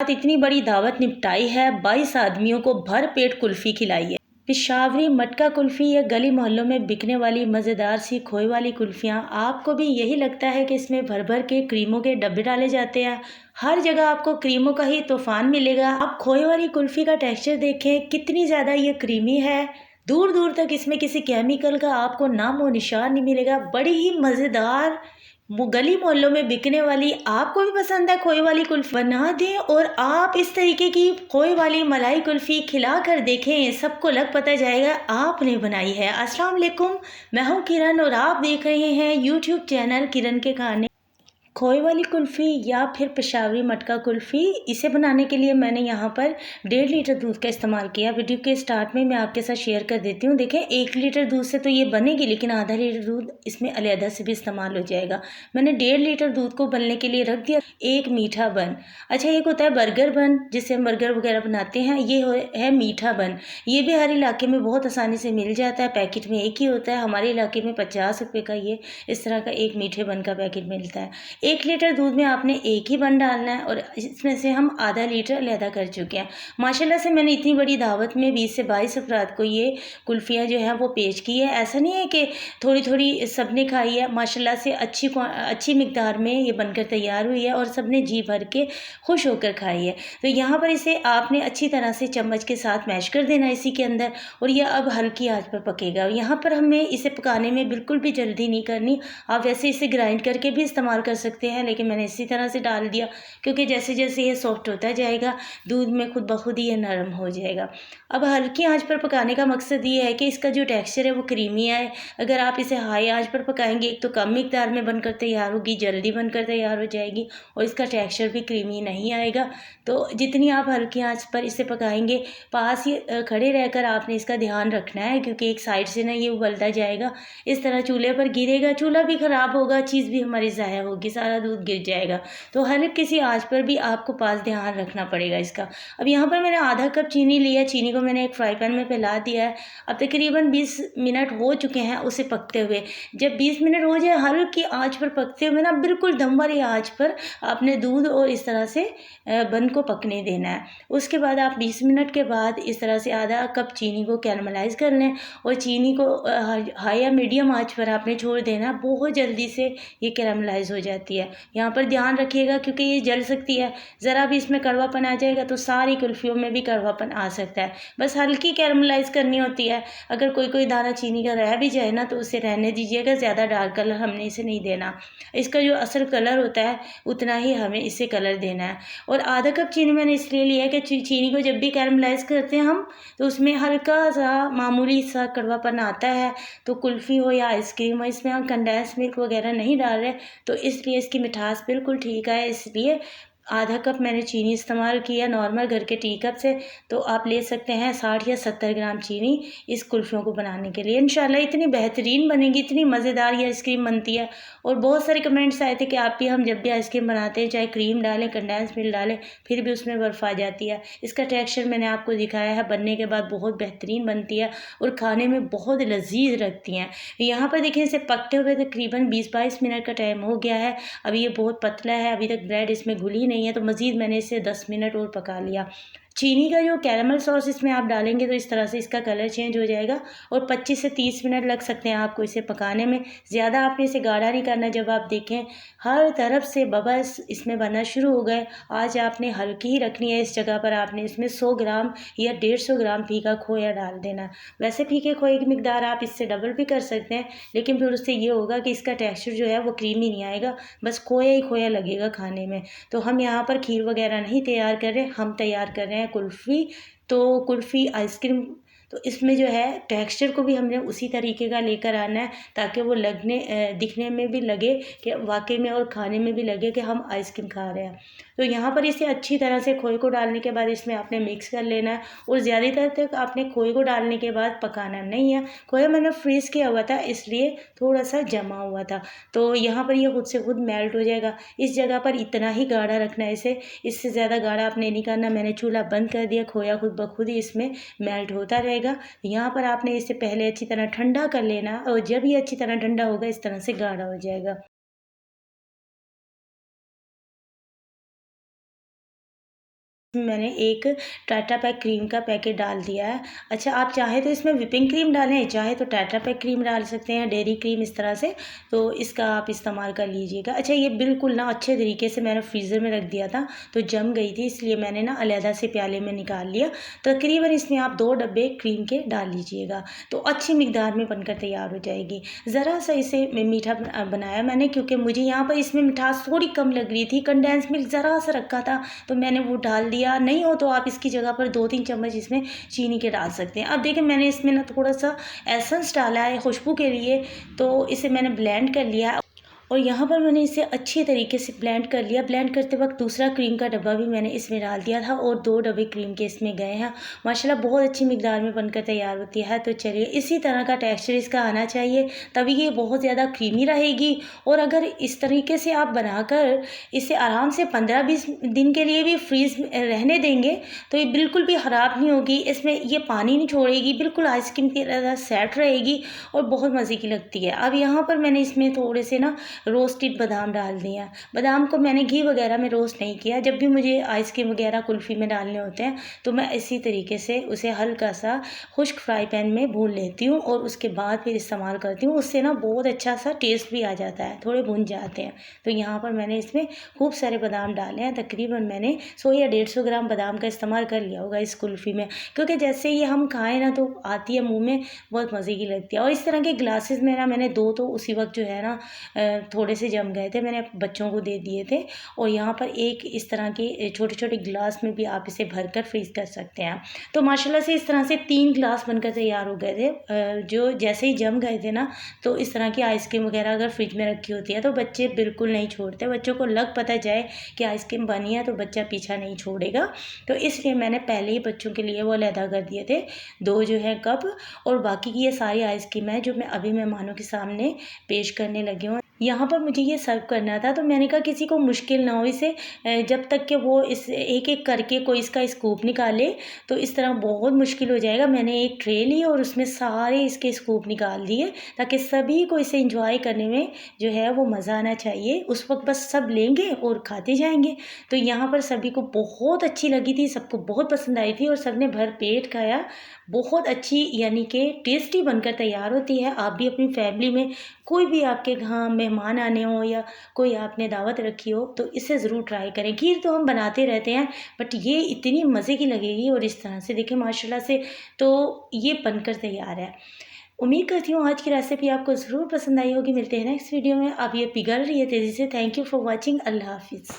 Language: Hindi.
इतनी बड़ी दावत निपटाई है, 22 आदमियों को भर पेट कुल्फ़ी खिलाई है। पेशावरी मटका कुल्फ़ी या गली मोहल्लों में बिकने वाली मज़ेदार सी खोए वाली कुल्फ़ियाँ, आपको भी यही लगता है कि इसमें भर भर के क्रीमों के डब्बे डाले जाते हैं? हर जगह आपको क्रीमों का ही तूफ़ान मिलेगा। आप खोए वाली कुल्फ़ी का टेक्सचर देखें, कितनी ज़्यादा ये क्रीमी है। दूर दूर तक इसमें किसी केमिकल का आपको नामो निशान नहीं मिलेगा। बड़ी ही मज़ेदार गली मोहल्लों में बिकने वाली, आपको भी पसंद है खोए वाली कुल्फ़ी, बना दें और आप इस तरीके की खोए वाली मलाई कुल्फ़ी खिला कर देखें, सबको लग पता जाएगा आपने बनाई है। अस्सलाम वालेकुम, मैं हूँ किरण और आप देख रहे हैं यूट्यूब चैनल किरण के खाने। खोए वाली कुल्फ़ी या फिर पेशावरी मटका कुल्फ़ी, इसे बनाने के लिए मैंने यहाँ पर 1.5 लीटर दूध का इस्तेमाल किया। वीडियो के स्टार्ट में मैं आपके साथ शेयर कर देती हूँ। देखें, 1 लीटर दूध से तो ये बनेगी, लेकिन आधा लीटर दूध इसमें अलहदा से भी इस्तेमाल हो जाएगा। मैंने 1.5 लीटर दूध को उबलने के लिए रख दिया। एक मीठा बन, अच्छा एक होता है बर्गर बन, जिससे हम बर्गर वगैरह बनाते हैं, ये है मीठा बन। ये भी हर इलाके में बहुत आसानी से मिल जाता है, पैकेट में एक ही होता है। हमारे इलाके में 50 रुपये का ये इस तरह का एक मीठे बन का पैकेट मिलता है। 1 लीटर दूध में आपने एक ही बन डालना है और इसमें से हम आधा लीटर अलहदा कर चुके हैं। माशाल्लाह से मैंने इतनी बड़ी दावत में 20 से 22 अफराद को ये कुल्फ़ियाँ जो हैं वो पेश की है। ऐसा नहीं है कि थोड़ी थोड़ी सबने खाई है, माशाल्लाह से अच्छी मिकदार में ये बनकर तैयार हुई है और सबने जी भर के खुश होकर खाई है। तो यहाँ पर इसे आपने अच्छी तरह से चम्मच के साथ मैश कर देना इसी के अंदर, और यह अब हल्की आंच पर पकेगा। यहाँ पर हमें इसे पकाने में बिल्कुल भी जल्दी नहीं करनी। आप वैसे इसे ग्राइंड करके भी इस्तेमाल कर सकते हैं, लेकिन मैंने इसी तरह से डाल दिया क्योंकि जैसे जैसे ये सॉफ्ट होता जाएगा दूध में खुद ब खुद ही ये नरम हो जाएगा। अब हल्की आंच पर पकाने का मकसद ये है कि इसका जो टेक्सचर है वो क्रीमी आए। अगर आप इसे हाई आंच पर पकाएंगे, एक तो कम मिकदार में बनकर तैयार होगी, जल्दी बनकर तैयार हो जाएगी और इसका टेक्सचर भी क्रीमी नहीं आएगा। तो जितनी आप हल्की आंच पर इसे पकाएंगे, पास ही खड़े रहकर आपने इसका ध्यान रखना है, क्योंकि एक साइड से ना ये उबलता जाएगा, इस तरह चूल्हे पर गिरेगा, चूल्हा भी ख़राब होगा, चीज़ भी हमारी ज़ाया होगी, सारा दूध गिर जाएगा। तो हल्की सी आंच पर भी आपको पास ध्यान रखना पड़ेगा इसका। अब यहाँ पर मैंने आधा कप चीनी लिया, चीनी को मैंने एक फ्राई पैन में फैला दिया है। अब तकरीबन 20 मिनट हो चुके हैं उसे पकते हुए। जब 20 मिनट हो जाए, हल्की आंच पर पकते हुए ना, बिल्कुल दम वाली आंच पर आपने दूध और इस तरह से बन को पकने देना है। उसके बाद आप 20 मिनट के बाद इस तरह से आधा कप चीनी को कैरमलाइज़ कर लें और चीनी को हाई या मीडियम आंच पर आपने छोड़ देना। बहुत जल्दी से ये कैरमलाइज़ हो जाती है। यहाँ पर ध्यान रखिएगा क्योंकि ये जल सकती है, ज़रा भी इसमें कड़वापन आ जाएगा तो सारी कुल्फ़ियों में भी कड़वापन आ सकता है। बस हल्की कैरमलाइज़ करनी होती है। अगर कोई कोई दाना चीनी का रह भी जाए ना तो उसे रहने दीजिएगा, ज़्यादा डार्क कलर हमने इसे नहीं देना। इसका जो असल कलर होता है उतना ही हमें इसे कलर देना है। और आधा कप चीनी मैंने इसलिए लिया है कि चीनी को जब भी कैरमलाइज़ करते हैं हम, तो उसमें हल्का सा मामूली सा कड़वापन आता है। तो कुल्फ़ी हो या आइसक्रीम हो, इसमें हम कंडेंस मिल्क वगैरह नहीं डाल रहे, तो इसलिए इसकी मिठास बिल्कुल ठीक है। इसलिए आधा कप मैंने चीनी इस्तेमाल किया, नॉर्मल घर के टी कप से। तो आप ले सकते हैं 60 या 70 ग्राम चीनी इस कुल्फ़ियों को बनाने के लिए। इंशाल्लाह इतनी बेहतरीन बनेगी, इतनी मज़ेदार ये आइसक्रीम बनती है। और बहुत सारे कमेंट्स आए थे कि आप भी, हम जब भी आइसक्रीम बनाते हैं चाहे क्रीम डालें, कंडेंस मिल्क डालें, फिर भी उसमें बर्फ़ आ जाती है। इसका टेक्सचर मैंने आपको दिखाया है, बनने के बाद बहुत बेहतरीन बनती है और खाने में बहुत लज़ीज़ लगती हैं। यहाँ पर देखिए, इसे पकते हुए तकरीबन 20-22 मिनट का टाइम हो गया है। अभी ये बहुत पतला है, अभी तक ब्रेड इसमें घुली नहीं है, तो मज़ीद मैंने इसे 10 मिनट और पका लिया। चीनी का जो कैरमल सॉस इसमें आप डालेंगे तो इस तरह से इसका कलर चेंज हो जाएगा और 25 से 30 मिनट लग सकते हैं आपको इसे पकाने में। ज़्यादा आपने इसे गाढ़ा नहीं करना। जब आप देखें हर तरफ से बबल्स इसमें बनना शुरू हो गए, आज आपने हल्की ही रखनी है। इस जगह पर आपने इसमें 100 ग्राम या 150 ग्राम फीका खोया डाल देना। वैसे फीके खोए की मिकदार आप इससे डबल भी कर सकते हैं, लेकिन फिर उससे ये होगा कि इसका टेक्सचर जो है वो क्रीमी नहीं आएगा, बस खोया ही खोया लगेगा खाने में। तो हम यहाँ पर खीर वगैरह नहीं तैयार कर रहे, हम तैयार कर रहे हैं कुल्फ़ी। तो कुल्फ़ी आइसक्रीम, तो इसमें जो है टेक्सचर को भी हमने उसी तरीके का लेकर आना है, ताकि वो दिखने में भी लगे कि वाकई में, और खाने में भी लगे कि हम आइसक्रीम खा रहे हैं। तो यहाँ पर इसे अच्छी तरह से खोए को डालने के बाद इसमें आपने मिक्स कर लेना है और ज़्यादा देर तक आपने खोए को डालने के बाद पकाना नहीं है। खोया मैंने फ्रीज़ किया हुआ था, इसलिए थोड़ा सा जमा हुआ था, तो यहाँ पर ये खुद से खुद मेल्ट हो जाएगा। इस जगह पर इतना ही गाढ़ा रखना है इसे, इससे ज़्यादा गाढ़ा आपने नहीं करना। मैंने चूल्हा बंद कर दिया, खोया खुद ब खुद ही इसमें मेल्ट होता रहेगा। यहाँ पर आपने इसे पहले अच्छी तरह ठंडा कर लेना और जब ये अच्छी तरह ठंडा होगा इस तरह से गाढ़ा हो जाएगा। मैंने एक टाटा पैक क्रीम का पैकेट डाल दिया है। अच्छा, आप चाहे तो इसमें व्हिपिंग क्रीम डालें, चाहे तो टाटा पैक क्रीम डाल सकते हैं, डेयरी क्रीम इस तरह से, तो इसका आप इस्तेमाल कर लीजिएगा। अच्छा, ये बिल्कुल ना अच्छे तरीके से मैंने फ्रीज़र में रख दिया था, तो जम गई थी, इसलिए मैंने ना अलहदा से प्याले में निकाल लिया। तकरीबन इसमें आप 2 डब्बे क्रीम के डाल लीजिएगा, तो अच्छी मिकदार में बनकर तैयार हो जाएगी। ज़रा सा इसे मीठा बनाया मैंने, क्योंकि मुझे यहाँ पर इसमें मिठास थोड़ी कम लग रही थी। कंडेंस मिल्क ज़रा सा रखा था, तो मैंने वो डाल दिया। नहीं हो तो आप इसकी जगह पर 2-3 चम्मच इसमें चीनी के डाल सकते हैं। अब देखिए, मैंने इसमें ना थोड़ा सा एसेंस डाला है खुशबू के लिए, तो इसे मैंने ब्लेंड कर लिया और यहाँ पर मैंने इसे अच्छी तरीके से ब्लेंड कर लिया। ब्लेंड करते वक्त दूसरा क्रीम का डब्बा भी मैंने इसमें डाल दिया था और 2 डब्बे क्रीम के इसमें गए हैं। माशाल्लाह बहुत अच्छी मिकदार में बनकर तैयार होती है। तो चलिए, इसी तरह का टेक्सचर इसका आना चाहिए, तभी ये बहुत ज़्यादा क्रीमी रहेगी। और अगर इस तरीके से आप बनाकर इसे आराम से 15-20 दिन के लिए भी फ्रीज़ रहने देंगे, तो ये बिल्कुल भी ख़राब नहीं होगी। इसमें ये पानी नहीं छोड़ेगी, बिल्कुल आइसक्रीम की तरह सेट रहेगी और बहुत मज़े की लगती है। अब यहाँ पर मैंने इसमें थोड़े से ना रोस्टेड बादाम डाल दिया। बादाम को मैंने घी वगैरह में रोस्ट नहीं किया। जब भी मुझे आइसक्रीम वगैरह कुल्फ़ी में डालने होते हैं, तो मैं इसी तरीके से उसे हल्का सा खुश्क फ्राई पैन में भून लेती हूँ और उसके बाद फिर इस्तेमाल करती हूँ। उससे ना बहुत अच्छा सा टेस्ट भी आ जाता है, थोड़े भुन जाते हैं। तो यहाँ पर मैंने इसमें खूब सारे बादाम डाले हैं। तकरीबन मैंने 100 या 150 ग्राम बादाम का इस्तेमाल कर लिया होगा इस कुल्फ़ी में, क्योंकि जैसे ही हम खाएँ ना, तो आती है मुँह में, बहुत मज़े की लगती है। और इस तरह के ग्लासेस में ना मैंने 2 तो उसी वक्त जो है ना थोड़े से जम गए थे, मैंने बच्चों को दे दिए थे। और यहाँ पर एक इस तरह के छोटे-छोटे ग्लास में भी आप इसे भरकर फ्रीज़ कर सकते हैं। तो माशाल्लाह से इस तरह से 3 ग्लास बनकर तैयार हो गए थे। जो जैसे ही जम गए थे ना, तो इस तरह की आइसक्रीम वगैरह अगर फ्रिज में रखी होती है, तो बच्चे बिल्कुल नहीं छोड़ते। बच्चों को लग पता जाए कि आइसक्रीम बनी है, तो बच्चा पीछा नहीं छोड़ेगा। तो इसलिए मैंने पहले ही बच्चों के लिए वो अलहदा कर दिए थे, 2 जो है कप। और बाकी की ये सारी आइसक्रीम है जो मैं अभी मेहमानों के सामने पेश करने लगी हूँ। यहाँ पर मुझे ये सर्व करना था, तो मैंने कहा किसी को मुश्किल ना हो इसे, जब तक कि वो इस एक-एक करके कोई इसका स्कूप निकाले, तो इस तरह बहुत मुश्किल हो जाएगा। मैंने एक ट्रे ली और उसमें सारे इसके स्कूप निकाल दिए, ताकि सभी को इसे एंजॉय करने में जो है वो मज़ा आना चाहिए। उस वक्त बस सब लेंगे और खाते जाएंगे। तो यहाँ पर सभी को बहुत अच्छी लगी थी, सबको बहुत पसंद आई थी और सबने भर पेट खाया। बहुत अच्छी, यानी कि टेस्टी बनकर तैयार होती है। आप भी अपनी फैमिली में, कोई भी आपके यहाँ मेहमान आने हो या कोई आपने दावत रखी हो, तो इसे ज़रूर ट्राई करें। खीर तो हम बनाते रहते हैं, बट ये इतनी मज़े की लगेगी। और इस तरह से देखिए माशाल्लाह से, तो ये बनकर तैयार है। उम्मीद करती हूँ आज की रेसिपी आपको ज़रूर पसंद आई होगी। मिलते हैं नेक्स्ट वीडियो में। अब ये पिघल रही है तेज़ी से। Thank you for watching. अल्लाह हाफिज़।